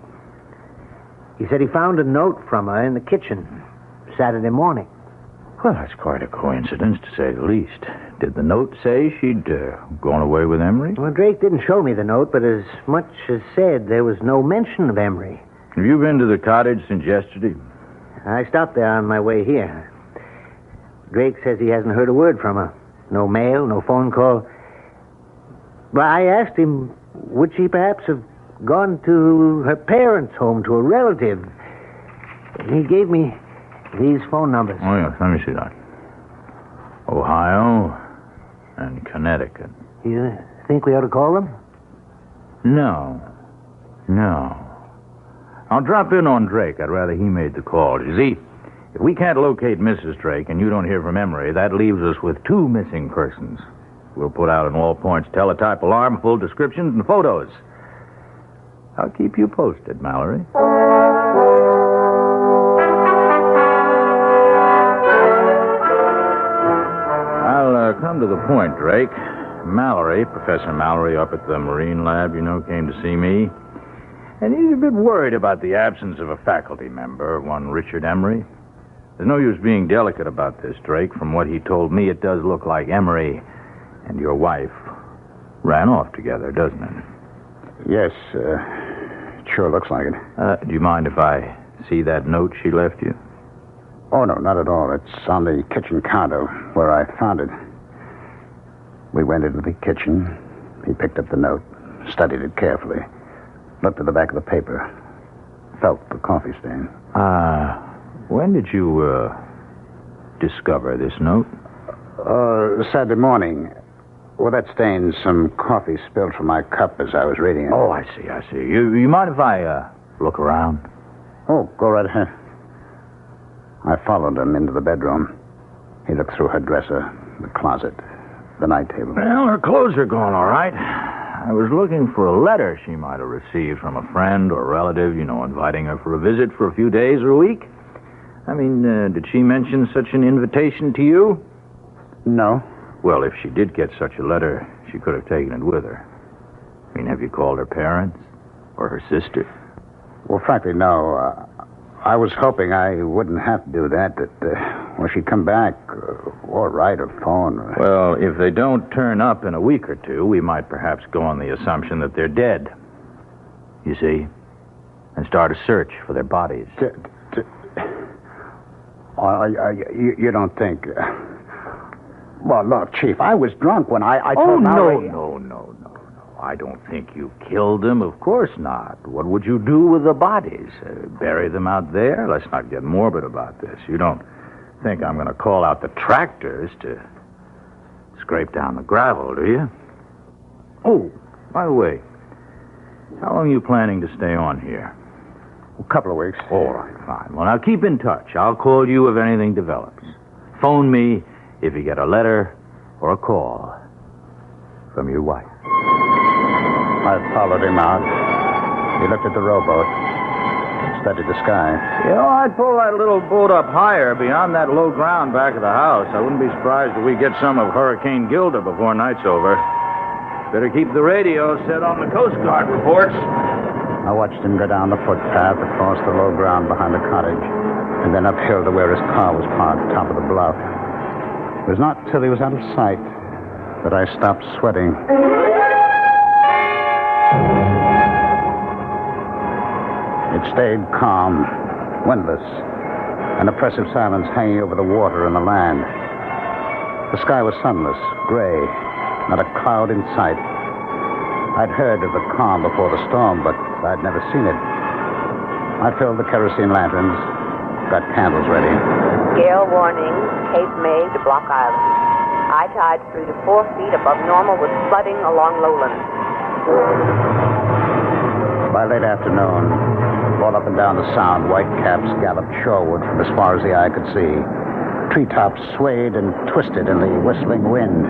E: He said he found a note from her in the kitchen Saturday morning.
P: Well, that's quite a coincidence, to say the least. Did the note say she'd gone away with Emery?
E: Well, Drake didn't show me the note, but as much as said there was no mention of Emery.
P: Have you been to the cottage since yesterday?
E: I stopped there on my way here. Drake says he hasn't heard a word from her. No mail, no phone call. But I asked him, would she perhaps have gone to her parents' home, to a relative? And he gave me these phone numbers.
P: Oh, yes, let me see that. Ohio and Connecticut.
E: You think we ought to call them?
P: No. I'll drop in on Drake. I'd rather he made the call. You see, if we can't locate Mrs. Drake and you don't hear from Emery, that leaves us with two missing persons. We'll put out an all-points teletype alarm, full descriptions and photos. I'll keep you posted, Mallory. I'll come to the point, Drake. Mallory, Professor Mallory up at the Marine Lab, came to see me. And he's a bit worried about the absence of a faculty member, one Richard Emery. There's no use being delicate about this, Drake. From what he told me, it does look like Emery and your wife ran off together, doesn't it?
D: Yes, it sure looks like it.
P: Do you mind if I See that note she left you?
D: Oh, no, not at all. It's on the kitchen counter where I found it. We went into the kitchen. He picked up the note, studied it carefully, looked at the back of the paper, felt the coffee stain.
P: When did you, discover this note?
D: Saturday morning. Well, that stained some coffee spilled from my cup as I was reading it.
P: Oh, I see. You mind if I, look around?
D: Oh, go right ahead. I followed him into the bedroom. He looked through her dresser, the closet, the night table.
P: Well, her clothes are gone all right. I was looking for a letter she might have received from a friend or relative, inviting her for a visit for a few days or a week. I mean, did she mention such an invitation to you?
D: No.
P: Well, if she did get such a letter, she could have taken it with her. I mean, have you called her parents or her sister?
D: Well, frankly, no. I was hoping I wouldn't have to do that when she'd come back, or write or phone.
P: Well, if they don't turn up in a week or two, we might perhaps go on the assumption that they're dead. You see? And start a search for their bodies.
D: You don't think... Well, look, Chief, I was drunk when I told Mallory...
P: No. I don't think you killed them. Of course not. What would you do with the bodies? Bury them out there? Let's not get morbid about this. You don't think I'm going to call out the tractors to scrape down the gravel, do you? Oh, by the way, how long are you planning to stay on here?
D: A couple of weeks.
P: All right, fine. Well, now keep in touch. I'll call you if anything develops. Phone me if you get a letter or a call from your wife.
D: I followed him out. He looked at the rowboat, studied the sky.
P: I'd pull that little boat up higher beyond that low ground back of the house. I wouldn't be surprised if we get some of Hurricane Gilda before night's over. Better keep the radio set on the Coast Guard reports.
D: I watched him go down the footpath across the low ground behind the cottage, and then uphill to where his car was parked, top of the bluff. It was not till he was out of sight that I stopped sweating. It stayed calm, windless, an oppressive silence hanging over the water and the land. The sky was sunless, gray, not a cloud in sight. I'd heard of the calm before the storm, but I'd never seen it. I filled the kerosene lanterns, got candles ready.
J: Gale warning, Cape May to Block Island. High tide 3 to 4 feet above normal with flooding along lowlands.
D: By late afternoon, all up and down the sound, white caps galloped shoreward from as far as the eye could see. Treetops swayed and twisted in the whistling wind.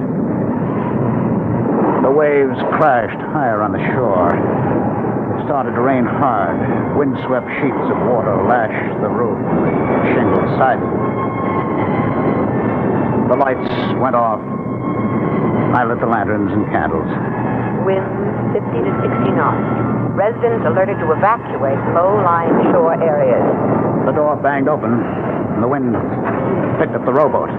D: The waves crashed higher on the shore. It started to rain hard. Windswept sheets of water lashed the roof and the shingled siding. The lights went off. I lit the lanterns and candles.
J: Wind 50 to 60 knots. Residents alerted to evacuate low-lying shore areas.
D: The door banged open, and the wind picked up the rowboat,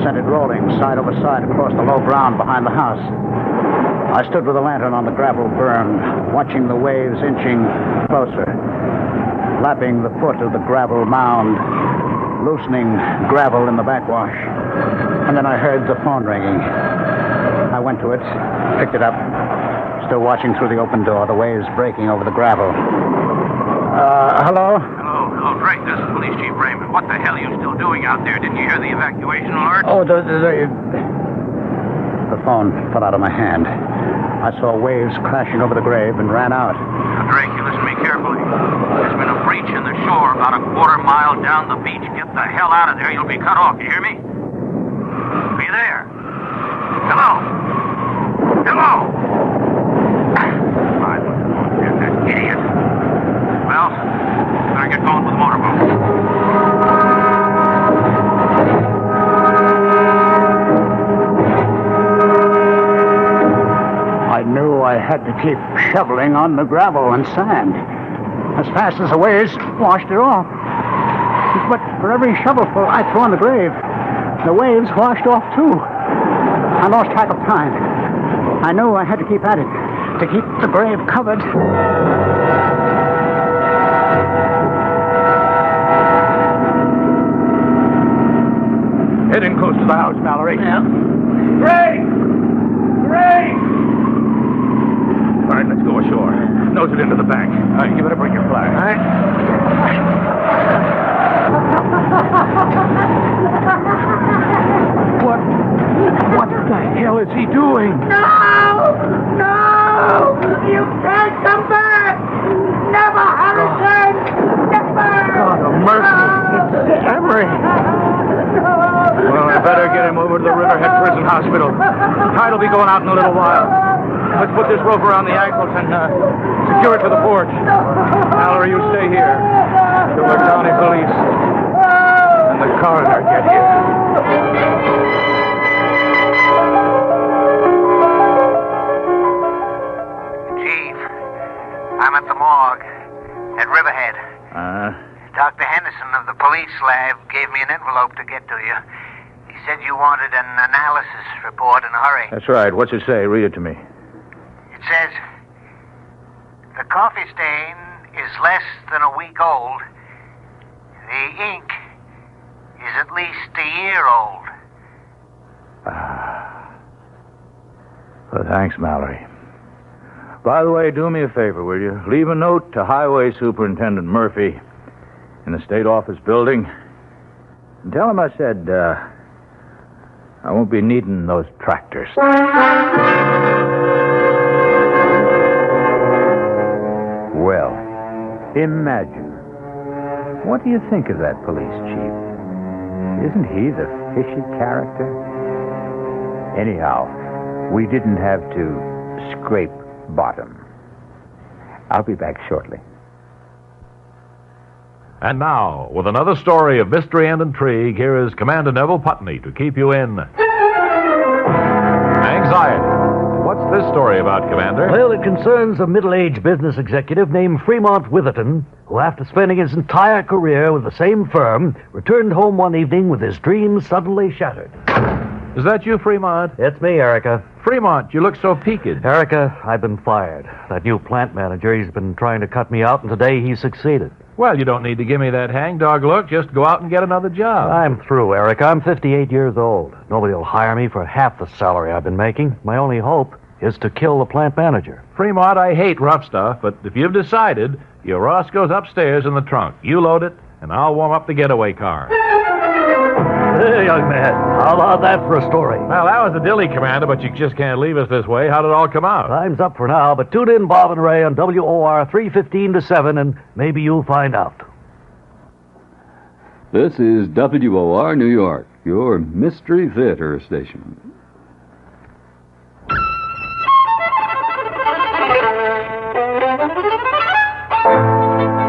D: sent it rolling side over side across the low ground behind the house. I stood with a lantern on the gravel berm, watching the waves inching closer, lapping the foot of the gravel mound, loosening gravel in the backwash. And then I heard the phone ringing. I went to it, picked it up, still watching through the open door, the waves breaking over the gravel. Hello?
S: Hello, Drake. This is Police Chief Raymond. What the hell are you still doing out there? Didn't you hear the evacuation alert?
D: Oh, the phone fell out of my hand. I saw waves crashing over the grave and ran out.
S: Now, Drake, you listen to me carefully. There's been a breach in the shore about a quarter mile down the beach. Get the hell out of there. You'll be cut off. You hear me? Be there. Hello? Hello? I wasn't that idiot. Well, better get going with the motorboat.
D: I knew I had to keep shoveling on the gravel and sand as fast as the waves washed it off. But for every shovelful I threw on the grave, the waves washed off too. I lost track of time. I knew I had to keep at it to keep the grave covered.
P: Heading close to the house, Mallory.
H: Yeah.
P: Ray! Ray! All right, let's go ashore. Nose it into the bank. All right, you better bring your flag. All right. What the hell is he doing?
H: No! No! You can't come back! Never, Harrison! Never!
P: God of mercy. It's Emery. Well, I better get him over to the Riverhead Prison Hospital. The tide will be going out in a little while. Let's put this rope around the ankles and secure it to the porch. Mallory, you stay here till the county police and the coroner get here.
T: Chief, I'm at the morgue at Riverhead. Dr. Henderson of the police lab gave me an envelope to get to you. He said you wanted an analysis report in a hurry.
P: That's right. What's it say? Read it to me.
T: It says, the coffee stain is less than a week old. The ink is at least a year old.
P: Well, thanks, Mallory. By the way, do me a favor, will you? Leave a note to Highway Superintendent Murphy in the state office building. And tell him I said, I won't be needing those tractors. Well, imagine. What do you think of that police chief? Isn't he the fishy character? Anyhow, we didn't have to scrape bottom. I'll be back shortly.
U: And now, with another story of mystery and intrigue, here is Commander Neville Putney to keep you in anxiety. What's this story about, Commander?
K: Well, it concerns a middle-aged business executive named Fremont Witherton, who, after spending his entire career with the same firm, returned home one evening with his dreams suddenly shattered.
U: Is that you, Fremont?
K: It's me, Erica.
U: Fremont, you look so peaked.
K: Erica, I've been fired. That new plant manager, he's been trying to cut me out, and today he succeeded.
U: Well, you don't need to give me that hangdog look. Just go out and get another job.
K: I'm through, Erica. I'm 58 years old. Nobody will hire me for half the salary I've been making. My only hope is to kill the plant manager.
U: Fremont, I hate rough stuff, but if you've decided, your Roscoe's upstairs in the trunk. You load it, and I'll warm up the getaway car.
K: Hey, young man, how about that for a story?
U: Well, that was a dilly, Commander, but you just can't leave us this way. How did it all come out?
K: Time's up for now, but tune in, Bob and Ray, on WOR 3:15 to 7, and maybe you'll find out.
G: This is WOR New York, your Mystery Theater station.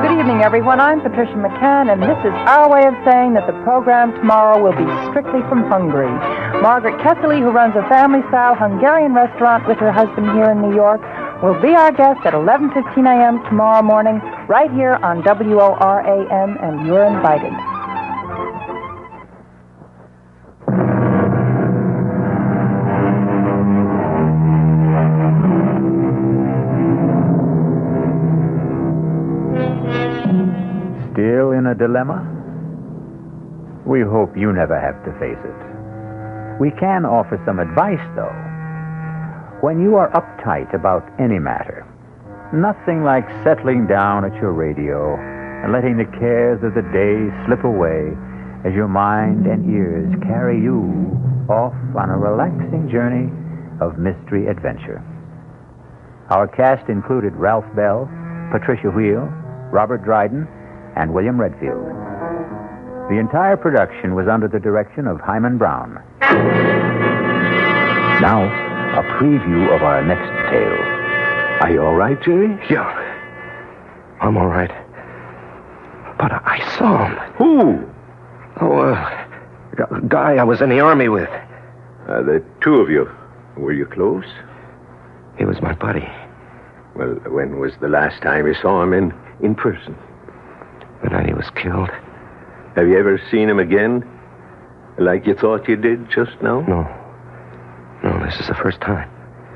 V: Good evening, everyone. I'm Patricia McCann, and this is our way of saying that the program tomorrow will be strictly from Hungary. Margaret Kessley, who runs a family-style Hungarian restaurant with her husband here in New York, will be our guest at 11:15 a.m. tomorrow morning, right here on WOR-AM, and you're invited.
C: Still in a dilemma? We hope you never have to face it. We can offer some advice, though. When you are uptight about any matter, nothing like settling down at your radio and letting the cares of the day slip away as your mind and ears carry you off on a relaxing journey of mystery adventure. Our cast included Ralph Bell, Patricia Wheel, Robert Dryden, and William Redfield. The entire production was under the direction of Hyman Brown. Now, a preview of our next tale.
F: Are you all right, Jerry? Yeah. I'm all right. But I saw him. Who? Oh, a guy I was in the Army with.
W: The two of you. Were you close?
F: He was my buddy.
W: Well, when was the last time you saw him in person?
F: The night he was killed.
W: Have you ever seen him again? Like you thought you did just now?
F: No, this is the first time.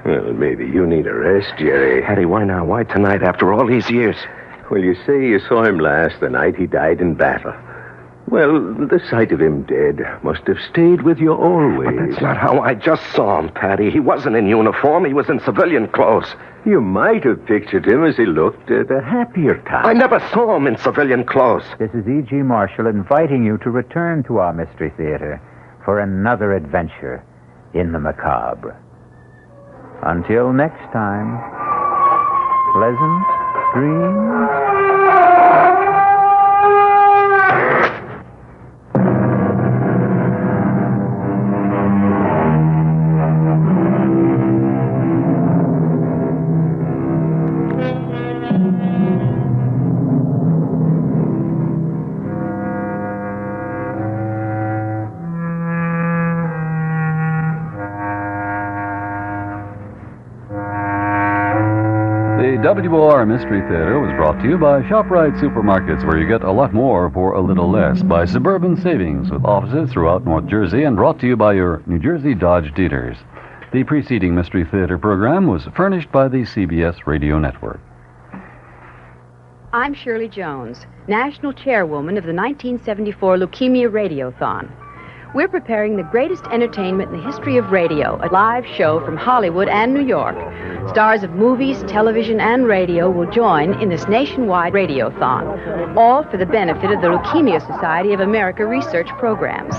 W: Well, maybe you need a rest, Jerry.
F: Hattie, why now? Why tonight after all these years?
W: Well, you say you saw him last the night he died in battle. Well, the sight of him dead must have stayed with you always.
A: But that's not how I just saw him, Patty. He wasn't in uniform. He was in civilian clothes.
W: You might have pictured him as he looked at a happier time.
A: I never saw him in civilian clothes.
C: This is E.G. Marshall inviting you to return to our Mystery Theater for another adventure in the macabre. Until next time, pleasant dreams.
G: The WOR Mystery Theater was brought to you by ShopRite Supermarkets, where you get a lot more for a little less, by Suburban Savings, with offices throughout North Jersey, and brought to you by your New Jersey Dodge dealers. The preceding Mystery Theater program was furnished by the CBS Radio Network.
B: I'm Shirley Jones, National Chairwoman of the 1974 Leukemia Radiothon. We're preparing the greatest entertainment in the history of radio, a live show from Hollywood and New York. Stars of movies, television, and radio will join in this nationwide radiothon, all for the benefit of the Leukemia Society of America research programs.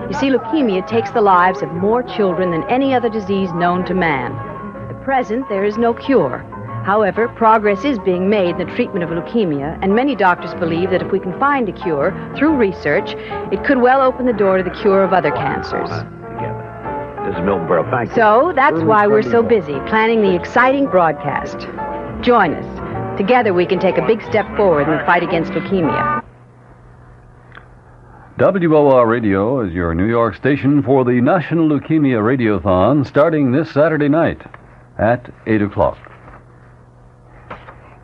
B: You see, leukemia takes the lives of more children than any other disease known to man. At present, there is no cure. However, progress is being made in the treatment of leukemia, and many doctors believe that if we can find a cure through research, it could well open the door to the cure of other cancers.
L: This is Milton Berle. Thank you.
B: So that's why we're so busy planning the exciting broadcast. Join us. Together we can take a big step forward in the fight against leukemia.
G: WOR Radio is your New York station for the National Leukemia Radiothon, starting this Saturday night at 8 o'clock.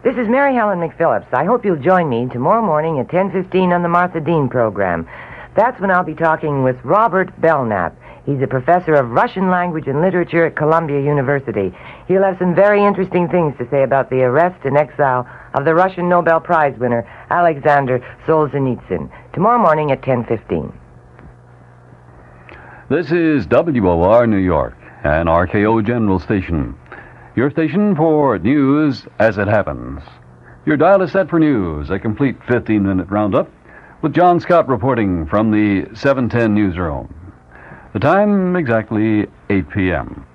X: This is Mary Helen McPhillips. I hope you'll join me tomorrow morning at 10:15 on the Martha Dean program. That's when I'll be talking with Robert Belknap. He's a professor of Russian language and literature at Columbia University. He'll have some very interesting things to say about the arrest and exile of the Russian Nobel Prize winner, Alexander Solzhenitsyn. Tomorrow morning at 10:15.
G: This is WOR New York, an RKO General station. Your station for news as it happens. Your dial is set for news, a complete 15-minute roundup, with John Scott reporting from the 710 newsroom. The time exactly 8 p.m.